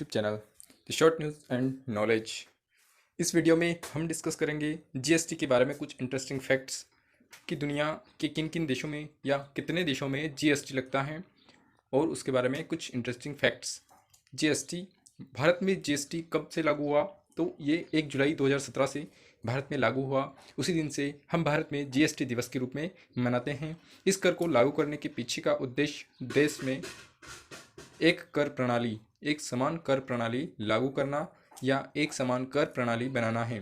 YouTube channel the short news and knowledge. इस video में हम डिस्कस करेंगे जीएसटी के बारे में कुछ इंटरेस्टिंग फैक्ट्स कि दुनिया के किन किन देशों में या कितने देशों में जीएसटी लगता है और उसके बारे में कुछ इंटरेस्टिंग फैक्ट्स। जीएसटी भारत में जीएसटी कब से लागू हुआ? तो ये 1 जुलाई 2017 से भारत में लागू हुआ। उसी दिन से हम भारत में जीएसटी दिवस के रूप में मनाते हैं। इस कर को लागू करने के पीछे का उद्देश्य देश में एक समान कर प्रणाली लागू करना या एक समान कर प्रणाली बनाना है।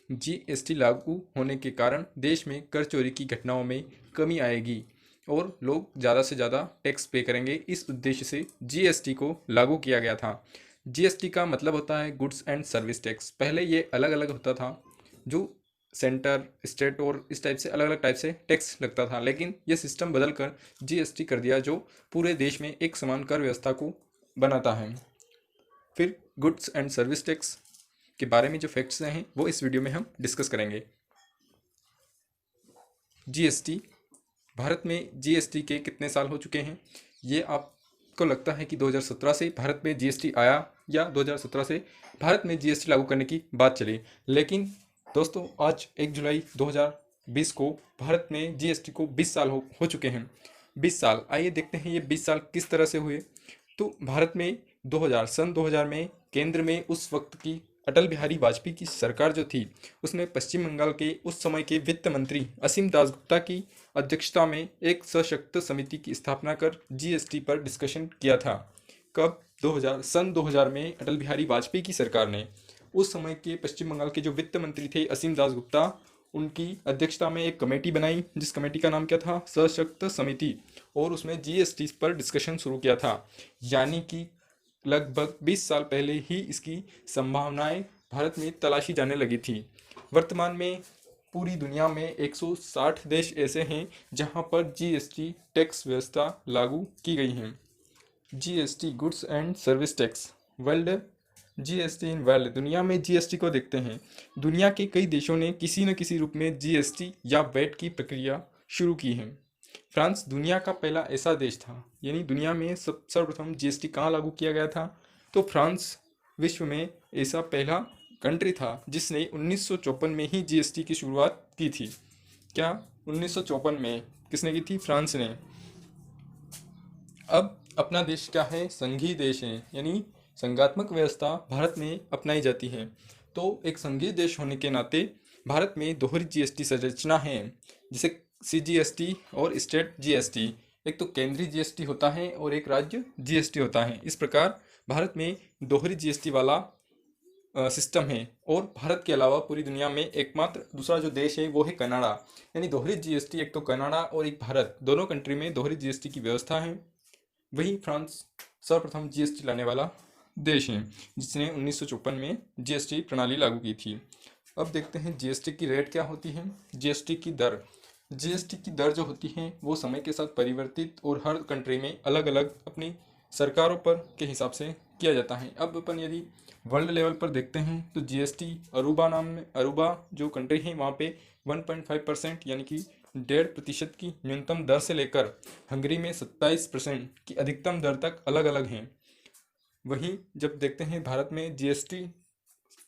जीएसटी लागू होने के कारण देश में कर चोरी की घटनाओं में कमी आएगी और लोग ज़्यादा से ज़्यादा टैक्स पे करेंगे। इस उद्देश्य से जीएसटी को लागू किया गया था। जीएसटी का मतलब होता है गुड्स एंड सर्विस टैक्स। पहले ये अलग अलग होता था, जो सेंटर, स्टेट और इस टाइप से अलग अलग टाइप से टैक्स लगता था, लेकिन ये सिस्टम बदल कर जीएसटी कर दिया, जो पूरे देश में एक समान कर व्यवस्था को बनाता है। फिर गुड्स एंड सर्विस टैक्स के बारे में जो फैक्ट्स हैं वो इस वीडियो में हम डिस्कस करेंगे। जीएसटी भारत में जीएसटी के कितने साल हो चुके हैं? ये आपको लगता है कि 2017 से भारत में जीएसटी आया या 2017 से भारत में जीएसटी लागू करने की बात चली, लेकिन दोस्तों आज 1 जुलाई 2020 को भारत में जीएसटी को 20 साल हो चुके हैं। 20 साल, आइए देखते हैं ये 20 साल किस तरह से हुए। तो भारत में 2000 में केंद्र में उस वक्त की अटल बिहारी वाजपेयी की सरकार जो थी, उसने पश्चिम बंगाल के उस समय के वित्त मंत्री असीम दासगुप्ता की अध्यक्षता में एक सशक्त समिति की स्थापना कर जीएसटी पर डिस्कशन किया था। कब? 2000 में अटल बिहारी वाजपेयी की सरकार ने उस समय के पश्चिम बंगाल के जो वित्त मंत्री थे असीम दासगुप्ता, उनकी अध्यक्षता में एक कमेटी बनाई, जिस कमेटी का नाम क्या था? सशक्त समिति। और उसमें जीएसटी पर डिस्कशन शुरू किया था। यानी कि लगभग 20 साल पहले ही इसकी संभावनाएं भारत में तलाशी जाने लगी थी। वर्तमान में पूरी दुनिया में 160 देश ऐसे हैं जहां पर जीएसटी टैक्स व्यवस्था लागू की गई है। GST goods and service tax world, GST in world, दुनिया में जीएसटी को देखते हैं। दुनिया के कई देशों ने किसी न किसी रूप में जीएसटी या वैट की प्रक्रिया शुरू की है। फ्रांस दुनिया का पहला ऐसा देश था, यानी दुनिया में सर्वप्रथम जीएसटी कहाँ लागू किया गया था? तो फ्रांस विश्व में ऐसा पहला कंट्री था जिसने 1954 में ही जीएसटी की शुरुआत की थी। क्या 1954 में किसने की थी? फ्रांस ने। अब अपना देश क्या है? संघीय देश है, यानी संघात्मक व्यवस्था भारत में अपनाई जाती है। तो एक संघीय देश होने के नाते भारत में दोहरी जीएसटी संरचना है, जिसे सीजीएसटी और स्टेट जीएसटी, एक तो केंद्रीय जीएसटी होता है और एक राज्य जीएसटी होता है। इस प्रकार भारत में दोहरी जीएसटी वाला सिस्टम है। और भारत के अलावा पूरी दुनिया में एकमात्र दूसरा जो देश है वो है कनाडा। यानी दोहरी जीएसटी, एक तो कनाडा और एक भारत, दोनों कंट्री में दोहरी जीएसटी की व्यवस्था है। वही फ्रांस सर्वप्रथम जीएसटी लाने वाला देश है, जिसने 1954 में जीएसटी प्रणाली लागू की थी। अब देखते हैं जीएसटी की रेट क्या होती है। जीएसटी की दर, जीएसटी की दर जो होती है वो समय के साथ परिवर्तित और हर कंट्री में अलग अलग अपनी सरकारों पर के हिसाब से किया जाता है। अब अपन यदि वर्ल्ड लेवल पर देखते हैं तो जीएसटी अरूबा जो कंट्री है वहाँ पे 1.5% यानी कि 1.5% की न्यूनतम दर से लेकर हंगरी में 27% की अधिकतम दर तक अलग अलग हैं। वहीं जब देखते हैं भारत में जीएसटी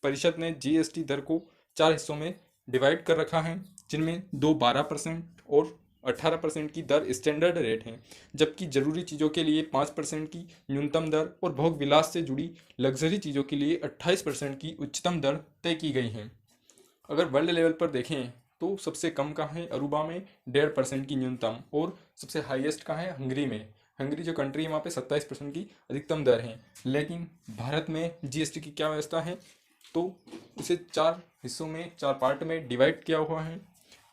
परिषद ने जीएसटी दर को 4 हिस्सों में डिवाइड कर रखा है, जिनमें 12% और 18% की दर स्टैंडर्ड रेट है, जबकि जरूरी चीज़ों के लिए 5% की न्यूनतम दर और भोग विलास से जुड़ी लग्जरी चीज़ों के लिए 28% की उच्चतम दर तय की गई है। अगर वर्ल्ड लेवल पर देखें तो सबसे कम का है अरूबा में 1.5% की न्यूनतम, और सबसे हाईएस्ट का है हंगरी में। हंगरी जो कंट्री है वहाँ पे 27% की अधिकतम दर है। लेकिन भारत में जीएसटी की क्या व्यवस्था है? तो इसे 4 हिस्सों में, 4 पार्ट में डिवाइड किया हुआ है,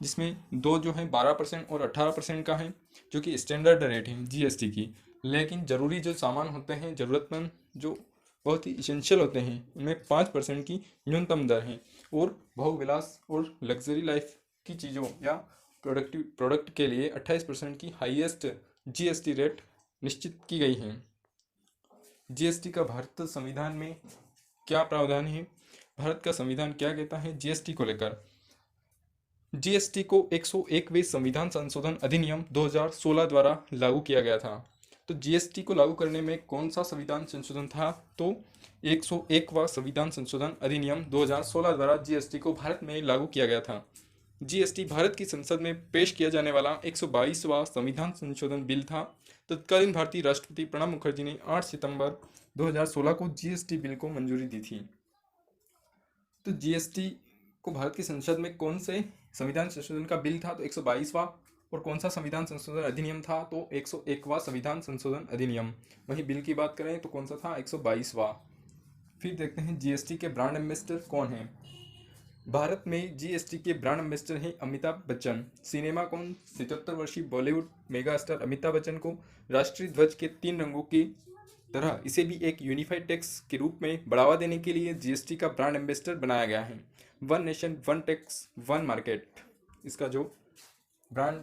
जिसमें 2 जो है 12% और 18% का है, जो कि स्टैंडर्ड रेट है जीएसटी की। लेकिन ज़रूरी जो सामान होते हैं, ज़रूरतमंद जो बहुत ही इसेंशियल होते हैं, उनमें 5% की न्यूनतम दर है। और भोग विलास और लग्जरी लाइफ की चीज़ों या प्रोडक्ट के लिए 28% की हाईएस्ट जीएसटी रेट निश्चित की गई है। जीएसटी का भारत संविधान में क्या प्रावधान है? भारत का संविधान क्या कहता है जीएसटी को लेकर? जीएसटी को 101वें संविधान संशोधन अधिनियम 2016 द्वारा लागू किया गया था। तो जीएसटी को लागू करने में कौन सा संविधान संशोधन था? तो 101वां संविधान संशोधन अधिनियम 2016 द्वारा जीएसटी को भारत में लागू किया गया था। जीएसटी भारत की संसद में पेश किया जाने वाला 122वां संविधान संशोधन बिल था। तत्कालीन भारतीय राष्ट्रपति प्रणब मुखर्जी ने 8 सितंबर 2016 को जीएसटी बिल को मंजूरी दी थी। तो जीएसटी को भारत की संसद में कौन से संविधान संशोधन का बिल था? तो 122वां। और कौन सा संविधान संशोधन अधिनियम था? तो 101वां संविधान संशोधन अधिनियम। वहीं बिल की बात करें तो कौन सा था? 122वां। फिर देखते हैं जीएसटी के ब्रांड एम्बेसडर कौन हैं। भारत में जीएसटी के ब्रांड एम्बेसडर हैं अमिताभ बच्चन। सिनेमा कौन? 77 वर्षीय बॉलीवुड मेगा स्टार अमिताभ बच्चन को राष्ट्रीय ध्वज के 3 रंगों की तरह इसे भी एक यूनिफाइड टैक्स के रूप में बढ़ावा देने के लिए जीएसटी का ब्रांड एम्बेसडर बनाया गया है। One nation one tax one market, इसका जो ब्रांड